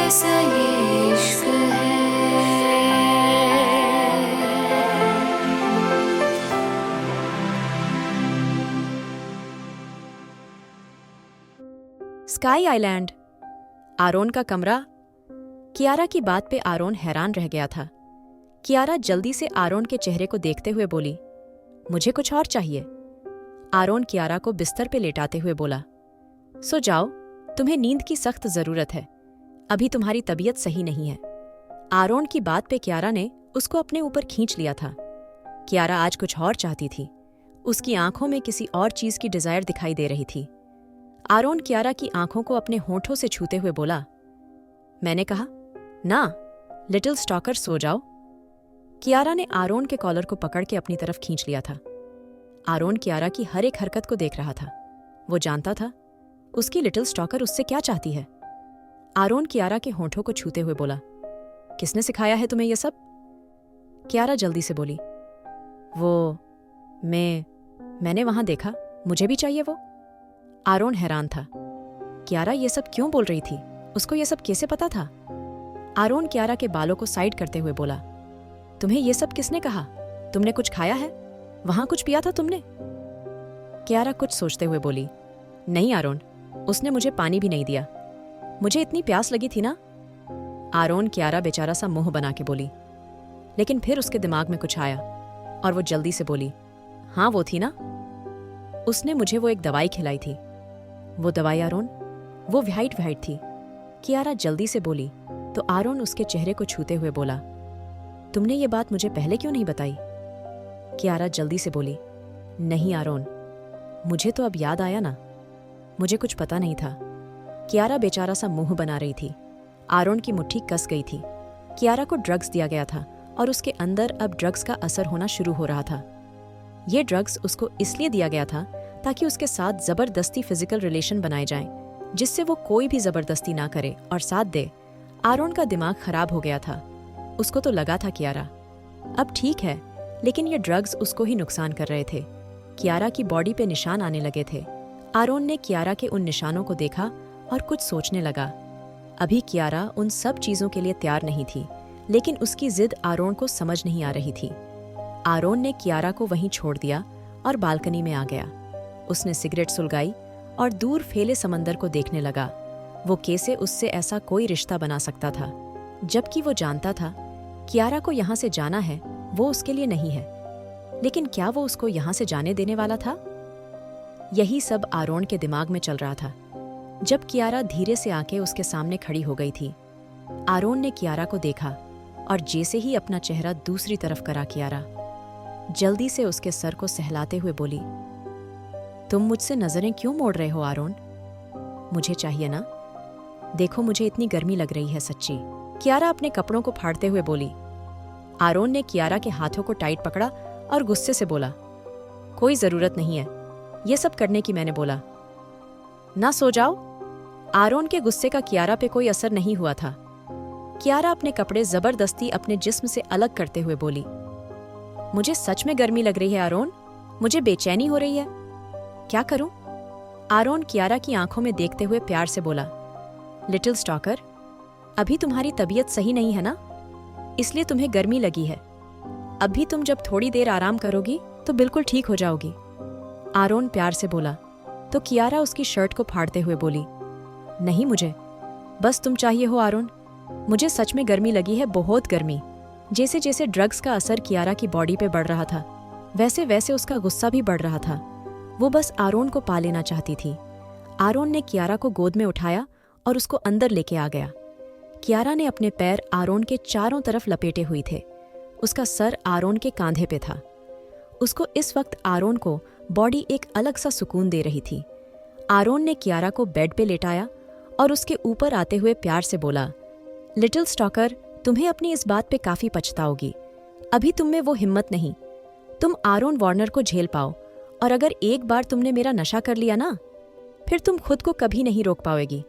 कैसा ये इश्क है। Sky island. आरोन का कमरा। कियारा की बात पे आरोन हैरान रह गया था। कियारा जल्दी से आरोन के चेहरे को देखते हुए बोली, मुझे कुछ और चाहिए। आरोन कियारा को बिस्तर पे लेटाते हुए बोला, सो जाओ, तुम्हें नींद की सख्त जरूरत है, अभी तुम्हारी तबीयत सही नहीं है। आरोन की बात पे कियारा ने उसको अपने ऊपर खींच लिया था। कियारा आज कुछ और चाहती थी। उसकी आंखों में किसी और चीज की डिजायर दिखाई दे रही थी। आरोन कियारा की आंखों को अपने होठों से छूते हुए बोला, मैंने कहा ना, लिटिल स्टॉकर सो जाओ। कियारा ने आरोन के कॉलर को पकड़ के अपनी तरफ खींच लिया था। आरोन कियारा की हर एक हरकत को देख रहा था। वो जानता था उसकी लिटिल स्टॉकर उससे क्या चाहती है। आरोन कियारा के होठों को छूते हुए बोला, किसने सिखाया है तुम्हें ये सब? कियारा जल्दी से बोली, वो मैंने वहां देखा, मुझे भी चाहिए वो। आरोन हैरान था। कियारा ये सब क्यों बोल रही थी? उसको ये सब कैसे पता था? आरोन कियारा के बालों को साइड करते हुए बोला, तुम्हें ये सब किसने कहा? तुमने कुछ खाया है? वहां कुछ पिया था तुमने? कियारा कुछ सोचते हुए बोली, नहीं आरोन, उसने मुझे पानी भी नहीं दिया, मुझे इतनी प्यास लगी थी ना। आरोन कियारा बेचारा सा मुंह बना के बोली, लेकिन फिर उसके दिमाग में कुछ आया और वो जल्दी से बोली, हाँ वो थी ना, उसने मुझे वो एक दवाई खिलाई थी। वो दवाई आरोन, वो व्हाइट व्हाइट थी। कियारा जल्दी से बोली तो आरोन उसके चेहरे को छूते हुए बोला, तुमने ये बात मुझे पहले क्यों नहीं बताई? कियारा जल्दी से बोली, नहीं आरोन, मुझे तो अब याद आया ना, मुझे कुछ पता नहीं था। कियारा बेचारा सा मुंह बना रही थी। आरोन की मुट्ठी कस गई थी। कियारा को ड्रग्स दिया गया था और उसके अंदर अब ड्रग्स का असर होना शुरू हो रहा था। ये ड्रग्स उसको इसलिए दिया गया था ताकि उसके साथ जबरदस्ती फिजिकल रिलेशन बनाए जाएं, जिससे वो कोई भी जबरदस्ती ना करे और साथ दे। आरोन का दिमाग खराब हो गया था। उसको तो लगा था कियारा अब ठीक है, लेकिन ये ड्रग्स उसको ही नुकसान कर रहे थे। कियारा की बॉडी पे निशान आने लगे थे। आरोन ने कियारा के उन निशानों को देखा और कुछ सोचने लगा। अभी कियारा उन सब चीजों के लिए तैयार नहीं थी, लेकिन उसकी जिद आरोन को समझ नहीं आ रही थी। आरोन ने कियारा को वहीं छोड़ दिया और बालकनी में आ गया। उसने सिगरेट सुलगाई और दूर फैले समंदर को देखने लगा। वो कैसे उससे ऐसा कोई रिश्ता बना सकता था, जबकि वो जानता था कियारा को यहाँ से जाना है, वो उसके लिए नहीं है। लेकिन क्या वो उसको यहाँ से जाने देने वाला था? यही सब आरोन के दिमाग में चल रहा था जब कियारा धीरे से आके उसके सामने खड़ी हो गई थी। आरोन ने कियारा को देखा और जैसे ही अपना चेहरा दूसरी तरफ करा, कियारा जल्दी से उसके सर को सहलाते हुए बोली, तुम मुझसे नजरें क्यों मोड़ रहे हो आरोन? मुझे चाहिए ना, देखो मुझे इतनी गर्मी लग रही है सच्ची। कियारा अपने कपड़ों को फाड़ते हुए बोली। आरोन ने कियारा के हाथों को टाइट पकड़ा और गुस्से से बोला, कोई जरूरत नहीं है ये सब करने की, मैंने बोला ना, सो जाओ। आरोन के गुस्से का कियारा पे कोई असर नहीं हुआ था। कियारा अपने कपड़े जबरदस्ती अपने जिस्म से अलग करते हुए बोली, मुझे सच में गर्मी लग रही है आरोन, मुझे बेचैनी हो रही है, क्या करूं? आरोन कियारा की आंखों में देखते हुए प्यार से बोला, लिटिल स्टॉकर, अभी तुम्हारी तबीयत सही नहीं है ना, इसलिए तुम्हें गर्मी लगी है। अभी तुम जब थोड़ी देर आराम करोगी तो बिल्कुल ठीक हो जाओगी। आरोन प्यार से बोला तो कियारा उसकी शर्ट को फाड़ते हुए बोली, नहीं मुझे बस तुम चाहिए हो आरोन, मुझे सच में गर्मी लगी है, बहुत गर्मी। जैसे जैसे ड्रग्स का असर कियारा की बॉडी पे बढ़ रहा था, वैसे वैसे उसका गुस्सा भी बढ़ रहा था। वो बस आरोन को पा लेना चाहती थी। आरोन ने कियारा को गोद में उठाया और उसको अंदर लेके आ गया। कियारा ने अपने पैर आरोन के चारों तरफ लपेटे हुए थे। उसका सर आरोन के कांधे पे था। उसको इस वक्त आरोन को बॉडी एक अलग सा सुकून दे रही थी। आरोन ने कियारा को बेड पे लेटाया और उसके ऊपर आते हुए प्यार से बोला, लिटिल स्टॉकर, तुम्हें अपनी इस बात पे काफी पछताओगी। अभी तुम में वो हिम्मत नहीं, तुम आरोन वार्नर को झेल पाओ, और अगर एक बार तुमने मेरा नशा कर लिया ना, फिर तुम खुद को कभी नहीं रोक पाओगी।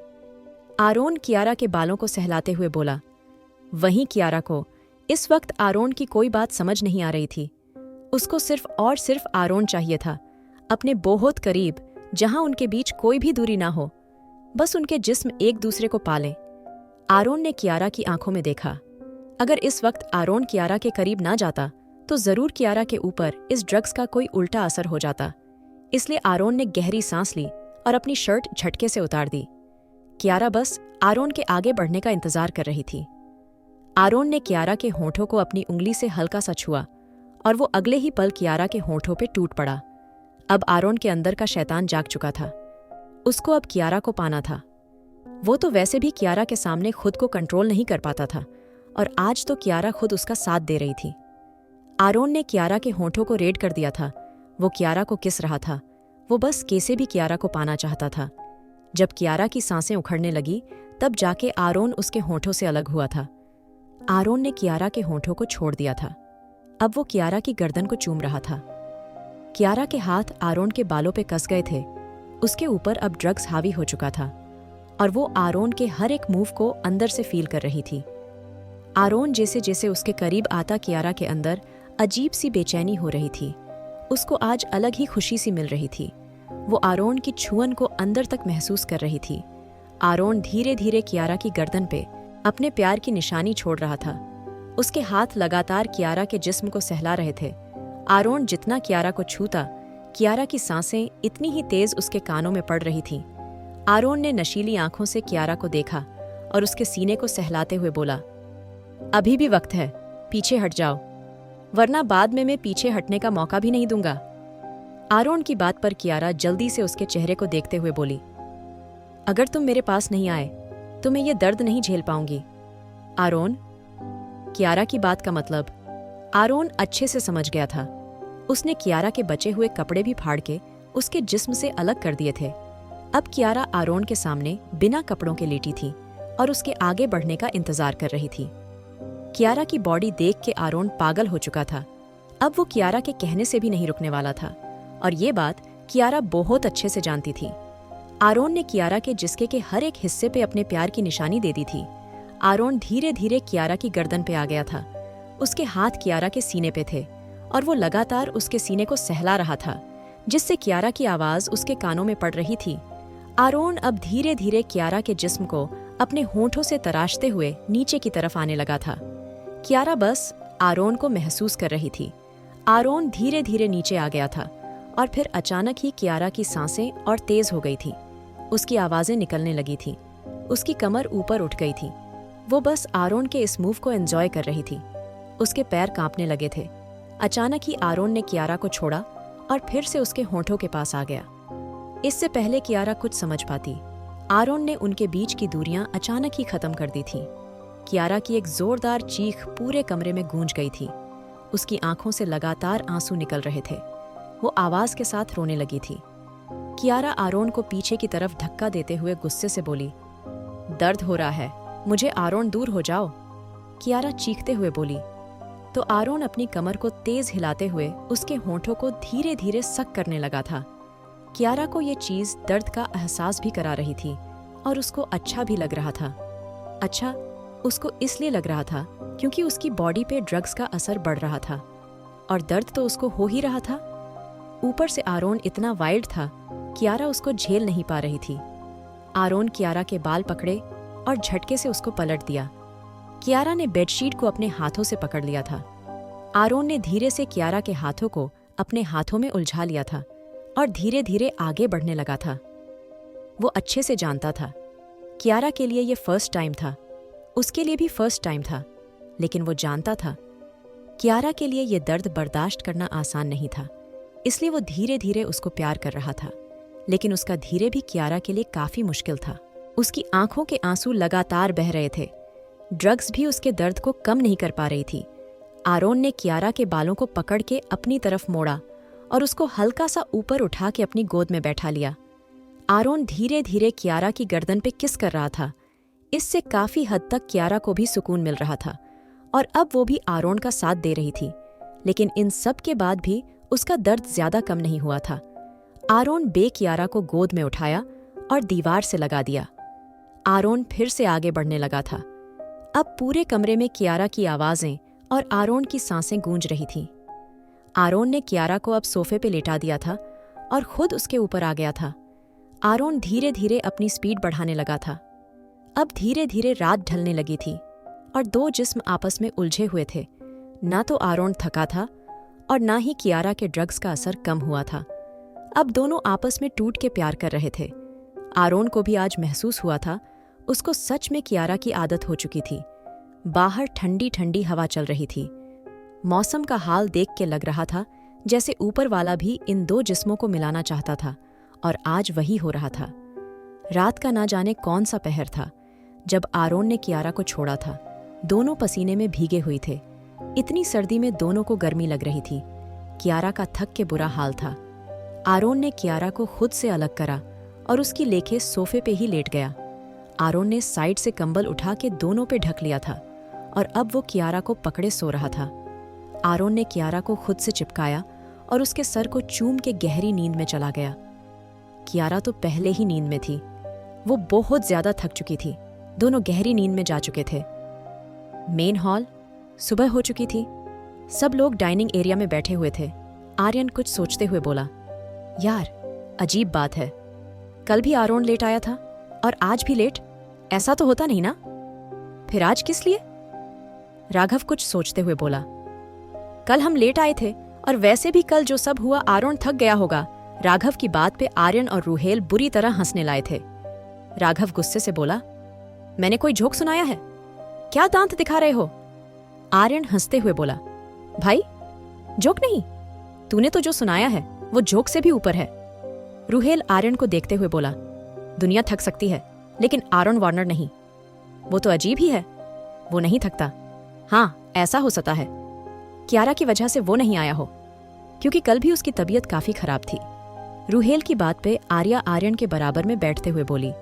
आरोन कियारा के बालों को सहलाते हुए बोला। वहीं कियारा को इस वक्त आरोन की कोई बात समझ नहीं आ रही थी। उसको सिर्फ और सिर्फ आरोन चाहिए था, अपने बहुत करीब, जहां उनके बीच कोई भी दूरी ना हो, बस उनके जिस्म एक दूसरे को पालें। आरोन ने कियारा की आंखों में देखा। अगर इस वक्त आरोन कियारा के करीब ना जाता तो जरूर कियारा के ऊपर इस ड्रग्स का कोई उल्टा असर हो जाता। इसलिए आरोन ने गहरी सांस ली और अपनी शर्ट झटके से उतार दी। कियारा बस आरोन के आगे बढ़ने का इंतजार कर रही थी। आरोन ने कियारा के होठों को अपनी उंगली से हल्का सा छुआ और वो अगले ही पल कियारा के होठों पे टूट पड़ा। अब आरोन के अंदर का शैतान जाग चुका था। उसको अब कियारा को पाना था। वो तो वैसे भी कियारा के सामने खुद को कंट्रोल नहीं कर पाता था और आज तो कियारा खुद उसका साथ दे रही थी। आरोन ने कियारा के होठों को रेड कर दिया था। वो कियारा को किस रहा था। वो बस कैसे भी कियारा को पाना चाहता था। जब कियारा की सांसें उखड़ने लगी तब जाके आरोन उसके होठों से अलग हुआ था। आरोन ने कियारा के होठों को छोड़ दिया था। अब वो कियारा की गर्दन को चूम रहा था। कियारा के हाथ आरोन के बालों पे कस गए थे। उसके ऊपर अब ड्रग्स हावी हो चुका था और वो आरोन के हर एक मूव को अंदर से फील कर रही थी। आरोन जैसे जैसे उसके करीब आता कियारा के अंदर अजीब सी बेचैनी हो रही थी। उसको आज अलग ही खुशी सी मिल रही थी। वो आरोन की छुअन को अंदर तक महसूस कर रही थी। आरोन धीरे धीरे कियारा की गर्दन पे अपने प्यार की निशानी छोड़ रहा था। उसके हाथ लगातार कियारा के जिस्म को सहला रहे थे। आरोन जितना कियारा को छूता, कियारा की सांसें इतनी ही तेज उसके कानों में पड़ रही थीं। आरोन ने नशीली आंखों से कियारा को देखा और उसके सीने को सहलाते हुए बोला, अभी भी वक्त है, पीछे हट जाओ, वरना बाद में मैं पीछे हटने का मौका भी नहीं दूंगा। आरोन की बात पर कियारा जल्दी से उसके चेहरे को देखते हुए बोली, अगर तुम मेरे पास नहीं आए तो मैं ये दर्द नहीं झेल पाऊंगी। आरोन, कियारा की बात का मतलब आरोन अच्छे से समझ गया था। उसने कियारा के बचे हुए कपड़े भी फाड़ के उसके जिस्म से अलग कर दिए थे। अब कियारा आरोन के सामने बिना कपड़ों के लेटी थी और उसके आगे बढ़ने का इंतजार कर रही थी। कियारा की बॉडी देख के आरोन पागल हो चुका था। अब वो कियारा के कहने से भी नहीं रुकने वाला था और ये बात कियारा बहुत अच्छे से जानती थी। आरोन ने कियारा के जिस्म के हर एक हिस्से पे अपने प्यार की निशानी दे दी थी। आरोन धीरे धीरे कियारा की गर्दन पे आ गया था। उसके हाथ कियारा के सीने पे थे और वो लगातार उसके सीने को सहला रहा था, जिससे कियारा की आवाज उसके कानों में पड़ रही थी। आरोन अब धीरे धीरे कियारा के जिस्म को अपने होठों से तराशते हुए नीचे की तरफ आने लगा था। कियारा बस आरोन को महसूस कर रही थी। आरोन धीरे धीरे नीचे आ गया था और फिर अचानक ही कियारा की सांसें और तेज हो गई थी। उसकी आवाजें निकलने लगी थी। उसकी कमर ऊपर उठ गई थी। वो बस आरोन के इस मूव को एंजॉय कर रही थी। उसके पैर कांपने लगे थे। अचानक ही आरोन ने कियारा को छोड़ा और फिर से उसके होठों के पास आ गया। इससे पहले कियारा कुछ समझ पाती, आरोन ने उनके बीच की दूरियां अचानक ही खत्म कर दी थीं। कियारा की एक जोरदार चीख पूरे कमरे में गूंज गई थी। उसकी आंखों से लगातार आंसू निकल रहे थे। वो आवाज के साथ रोने लगी थी। कियारा आरोन को पीछे की तरफ धक्का देते हुए गुस्से से बोली, दर्द हो रहा है मुझे, आरोन दूर हो जाओ। कियारा चीखते हुए बोली तो आरोन अपनी कमर को तेज हिलाते हुए उसके होठों को धीरे धीरे सक करने लगा था। कियारा को ये चीज दर्द का एहसास भी करा रही थी और उसको अच्छा भी लग रहा था। अच्छा, उसको इसलिए लग रहा था क्योंकि उसकी बॉडी पे ड्रग्स का असर बढ़ रहा था और दर्द तो उसको हो ही रहा था। ऊपर से आरोन इतना वाइल्ड था, कियारा उसको झेल नहीं पा रही थी। आरोन कियारा के बाल पकड़े और झटके से उसको पलट दिया। कियारा ने बेडशीट को अपने हाथों से पकड़ लिया था। आरोन ने धीरे से कियारा के हाथों को अपने हाथों में उलझा लिया था और धीरे धीरे आगे बढ़ने लगा था। वो अच्छे से जानता था कियारा के लिए ये फर्स्ट टाइम था, उसके लिए भी फर्स्ट टाइम था, लेकिन वो जानता था कियारा के लिए ये दर्द बर्दाश्त करना आसान नहीं था। इसलिए वो धीरे धीरे उसको प्यार कर रहा था, लेकिन उसका धीरे भी कियारा के लिए काफी मुश्किल था। उसकी आंखों के आंसू लगातार बह रहे थे। ड्रग्स भी उसके दर्द को कम नहीं कर पा रही थी। आरोन ने कियारा के बालों को पकड़ के अपनी तरफ मोड़ा और उसको हल्का सा ऊपर उठा के अपनी गोद में बैठा लिया। आरोन धीरे धीरे कियारा की गर्दन पे किस कर रहा था। इससे काफी हद तक कियारा को भी सुकून मिल रहा था और अब वो भी आरोन का साथ दे रही थी। लेकिन इन सब के बाद भी उसका दर्द ज्यादा कम नहीं हुआ था। आरोन कियारा को गोद में उठाया और दीवार से लगा दिया। आरोन फिर से आगे बढ़ने लगा था। अब पूरे कमरे में कियारा की आवाजें और आरोन की सांसें गूंज रही थीं। आरोन ने कियारा को अब सोफे पे लेटा दिया था और खुद उसके ऊपर आ गया था। आरोन धीरे धीरे अपनी स्पीड बढ़ाने लगा था। अब धीरे धीरे रात ढलने लगी थी और दो जिस्म आपस में उलझे हुए थे। ना तो आरोन थका था और ना ही कियारा के ड्रग्स का असर कम हुआ था। अब दोनों आपस में टूट के प्यार कर रहे थे। आरोन को भी आज महसूस हुआ था उसको सच में कियारा की आदत हो चुकी थी। बाहर ठंडी ठंडी हवा चल रही थी। मौसम का हाल देख के लग रहा था जैसे ऊपर वाला भी इन दो जिस्मों को मिलाना चाहता था और आज वही हो रहा था। रात का ना जाने कौन सा पहर था जब आरोन ने कियारा को छोड़ा था। दोनों पसीने में भीगे हुए थे। इतनी सर्दी में दोनों को गर्मी लग रही थी। कियारा का थक के बुरा हाल था। आरोन ने कियारा को खुद से अलग करा और उसकी लेके सोफे पे ही लेट गया। आरोन ने साइड से कंबल उठा के दोनों पे ढक लिया था और अब वो कियारा को पकड़े सो रहा था। आरोन ने कियारा को खुद से चिपकाया और उसके सर को चूम के गहरी नींद में चला गया। कियारा तो पहले ही नींद में थी। वो बहुत ज्यादा थक चुकी थी। दोनों गहरी नींद में जा चुके थे। मेन हॉल, सुबह हो चुकी थी। सब लोग डाइनिंग एरिया में बैठे हुए थे। आर्यन कुछ सोचते हुए बोला, यार अजीब बात है, कल भी आरोन लेट आया था और आज भी लेट। ऐसा तो होता नहीं ना, फिर आज किस लिए? राघव कुछ सोचते हुए बोला, कल हम लेट आए थे और वैसे भी कल जो सब हुआ आरोन थक गया होगा। राघव की बात पे आर्यन और रूहेल बुरी तरह हंसने लाए थे। राघव गुस्से से बोला, मैंने कोई जोक सुनाया है? क्या दांत दिखा रहे हो? आर्यन हंसते हुए बोला, भाई जोक नहीं, तूने तो जो सुनाया है वो जोक से भी ऊपर है। रूहेल आर्यन को देखते हुए बोला, दुनिया थक सकती है लेकिन आरोन वार्नर नहीं। वो तो अजीब ही है, वो नहीं थकता। हाँ, ऐसा हो सकता है कियारा की वजह से वो नहीं आया हो, क्योंकि कल भी उसकी तबीयत काफी खराब थी। रूहेल की बात पे आर्या आर्यन के बराबर में बैठते हुए बोली,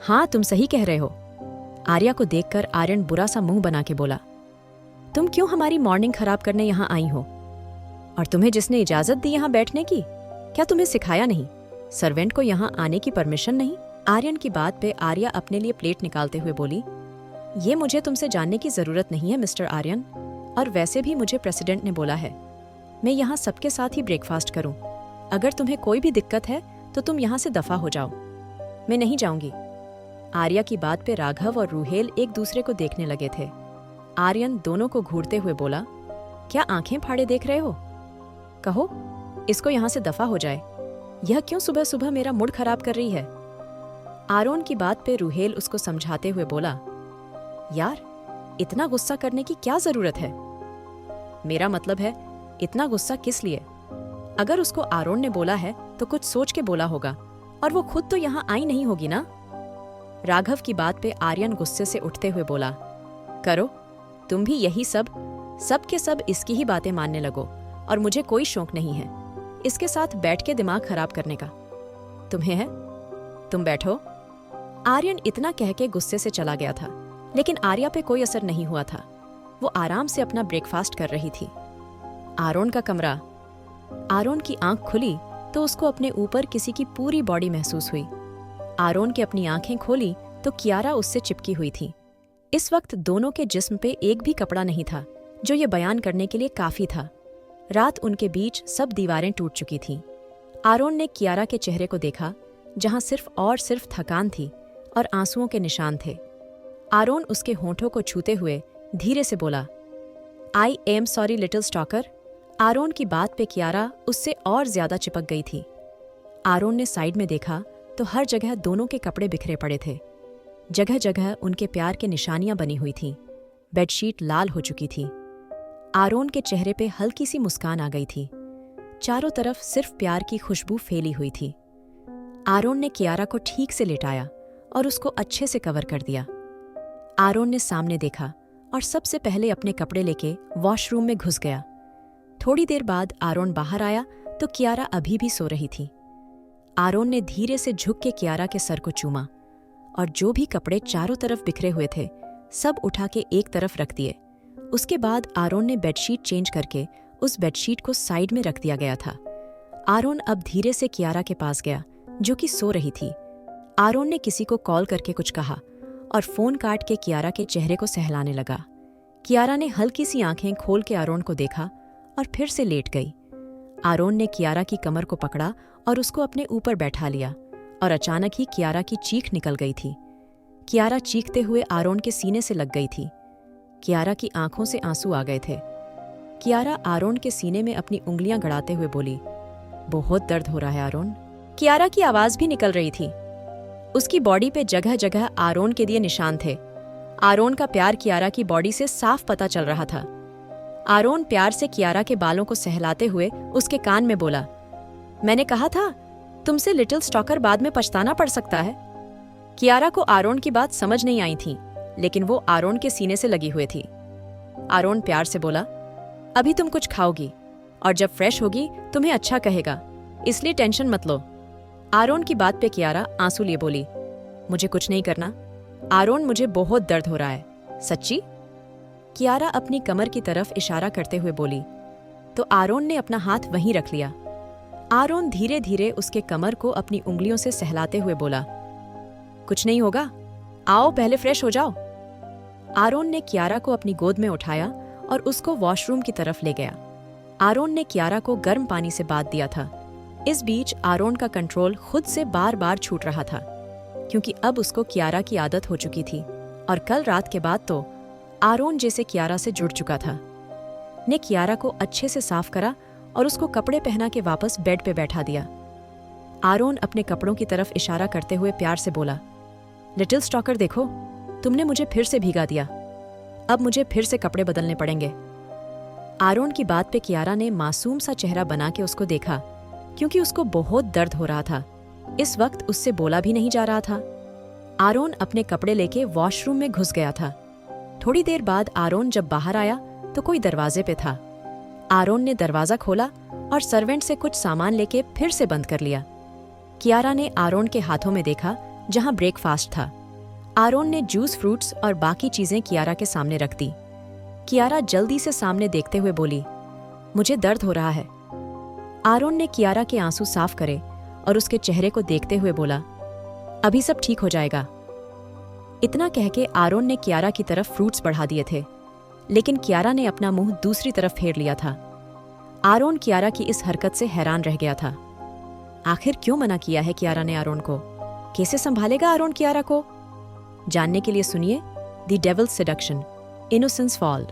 हाँ तुम सही कह रहे हो। आर्या को देखकर आर्यन बुरा सा मुंह बना के बोला, तुम क्यों हमारी मॉर्निंग खराब करने यहाँ आई हो? और तुम्हें जिसने इजाजत दी यहाँ बैठने की, क्या तुम्हें सिखाया नहीं? सर्वेंट को यहाँ आने की परमिशन नहीं? आर्यन की बात पे आर्या अपने लिए प्लेट निकालते हुए बोली, ये मुझे तुमसे जानने की जरूरत नहीं है मिस्टर आर्यन, और वैसे भी मुझे प्रेसिडेंट ने बोला है मैं यहाँ सबके साथ ही ब्रेकफास्ट करूँ। अगर तुम्हें कोई भी दिक्कत है तो तुम यहाँ से दफा हो जाओ। मैं नहीं जाऊंगी। आर्या की बात पे राघव और रूहेल एक दूसरे को देखने लगे थे। आर्यन दोनों को घूरते हुए बोला, क्या आंखें फाड़े देख रहे हो? कहो इसको यहाँ से दफा हो जाए। यह क्यों सुबह सुबह मेरा मूड खराब कर रही है? आरोन की बात पे रूहेल उसको समझाते हुए बोला, यार इतना गुस्सा करने की क्या जरूरत है? मेरा मतलब है इतना गुस्सा किस लिए? अगर उसको आरोन ने बोला है तो कुछ सोच के बोला होगा, और वो खुद तो यहाँ आई नहीं होगी ना। राघव की बात पे आर्यन गुस्से से उठते हुए बोला, करो तुम भी यही सब के सब इसकी ही बातें मानने लगो, और मुझे कोई शौक नहीं है इसके साथ बैठ के दिमाग खराब करने का। तुम्हें है? तुम बैठो। आर्यन इतना कह के गुस्से से चला गया था, लेकिन आर्या पे कोई असर नहीं हुआ था। वो आराम से अपना ब्रेकफास्ट कर रही थी। आरोन का कमरा। आरोन की आंख खुली तो उसको अपने ऊपर किसी की पूरी बॉडी महसूस हुई। आरोन की अपनी आंखें खोली तो कियारा उससे चिपकी हुई थी। इस वक्त दोनों के जिस्म पे एक भी कपड़ा नहीं था, जो ये बयान करने के लिए काफी था। रात उनके बीच सब दीवारें टूट चुकी थीं। आरोन ने कियारा के चेहरे को देखा, जहां सिर्फ थकान थी और आंसुओं के निशान थे। आरोन उसके होंठों को छूते हुए धीरे से बोला, I am sorry little stalker. Aaron की बात पे कियारा उससे और ज्यादा चिपक गई थी। आरोन ने साइड में देखा तो हर जगह दोनों के कपड़े बिखरे पड़े थे। जगह जगह उनके प्यार के निशानियां बनी हुई थीं। बेडशीट लाल हो चुकी थी। आरोन के चेहरे पे हल्की सी मुस्कान आ गई थी। चारों तरफ सिर्फ प्यार की खुशबू फैली हुई थी। आरोन ने कियारा को ठीक से लेटाया और उसको अच्छे से कवर कर दिया। आरोन ने सामने देखा और सबसे पहले अपने कपड़े लेके वॉशरूम में घुस गया। थोड़ी देर बाद आरोन बाहर आया तो कियारा अभी भी सो रही थी। आरोन ने धीरे से झुक के कियारा के सर को चूमा और जो भी कपड़े चारों तरफ बिखरे हुए थे सब उठा के एक तरफ रख दिए। उसके बाद आरोन ने बेडशीट चेंज करके उस बेडशीट को साइड में रख दिया गया था। आरोन अब धीरे से कियारा के पास गया, जो कि सो रही थी। आरोन ने किसी को कॉल करके कुछ कहा और फोन काट के कियारा के चेहरे को सहलाने लगा। कियारा ने हल्की सी आंखें खोल के आरोन को देखा और फिर से लेट गई। आरोन ने कियारा की कमर को पकड़ा और उसको अपने ऊपर बैठा लिया और अचानक ही कियारा की चीख निकल गई थी। कियारा चीखते हुए आरोन के सीने से लग गई थी। कियारा की आंखों से आंसू आ गए थे। कियारा आरोन के सीने में अपनी उंगलियां गड़ाते हुए बोली, बहुत दर्द हो रहा है आरोन। कियारा की आवाज भी निकल रही थी। उसकी बॉडी पे जगह जगह आरोन के दिए निशान थे। आरोन का प्यार कियारा की बॉडी से साफ पता चल रहा था। आरोन प्यार से कियारा के बालों को सहलाते हुए उसके कान में बोला, मैंने कहा था तुमसे लिटिल स्टॉकर बाद में पछताना पड़ सकता है। कियारा को आरोन की बात समझ नहीं आई थी, लेकिन वो आरोन के सीने से लगी हुई थी। आरोन प्यार से बोला, अभी तुम कुछ खाओगी और जब फ्रेश होगी तुम्हें अच्छा कहेगा, इसलिए टेंशन मत लो। आरोन की बात पे कियारा आंसू लिए बोली, मुझे कुछ नहीं करना आरोन, मुझे बहुत दर्द हो रहा है। सच्ची? कियारा अपनी कमर की तरफ इशारा करते हुए बोली, तो आरोन ने अपना हाथ वहीं रख लिया। आरोन धीरे धीरे उसके कमर को अपनी उंगलियों से सहलाते हुए बोला, कुछ नहीं होगा, आओ पहले फ्रेश हो जाओ। आरोन ने कियारा को अपनी गोद में उठाया और उसको वॉशरूम की तरफ ले गया। आरोन ने कियारा को गर्म पानी से बाथ दिया था। इस बीच आरोन का कंट्रोल खुद से बार बार छूट रहा था, क्योंकि अब उसको कियारा की आदत हो चुकी थी और कल रात के बाद तो आरोन जैसे कियारा से जुड़ चुका था। ने कियारा को अच्छे से साफ करा और उसको कपड़े पहना के वापस बेड पे बैठा दिया। आरोन अपने कपड़ों की तरफ इशारा करते हुए प्यार से बोला, लिटिल स्टॉकर देखो, तुमने मुझे फिर से भीगा दिया, अब मुझे फिर से कपड़े बदलने पड़ेंगे। आरोन की बात पे कियारा ने मासूम सा चेहरा बना के उसको देखा, क्योंकि उसको बहुत दर्द हो रहा था। इस वक्त उससे बोला भी नहीं जा रहा था। आरोन अपने कपड़े लेके वॉशरूम में घुस गया था। थोड़ी देर बाद आरोन जब बाहर आया तो कोई दरवाजे पे था। आरोन ने दरवाजा खोला और सर्वेंट से कुछ सामान लेके फिर से बंद कर लिया। कियारा ने आरोन के हाथों में देखा जहां ब्रेकफास्ट था। आरोन ने जूस, फ्रूट्स और बाकी चीजें कियारा के सामने रख दी। कियारा जल्दी से सामने देखते हुए बोली, मुझे दर्द हो रहा है। आरोन ने कियारा के आंसू साफ करे और उसके चेहरे को देखते हुए बोला, अभी सब ठीक हो जाएगा। इतना कह के आरोन ने कियारा की तरफ फ्रूट्स बढ़ा दिए थे, लेकिन कियारा ने अपना मुंह दूसरी तरफ फेर लिया था। आरोन कियारा की इस हरकत से हैरान रह गया था। आखिर क्यों मना किया है कियारा ने आरोन को? कैसे संभालेगा आरोन कियारा को? जानने के लिए सुनिए the devil's seduction, innocence fall.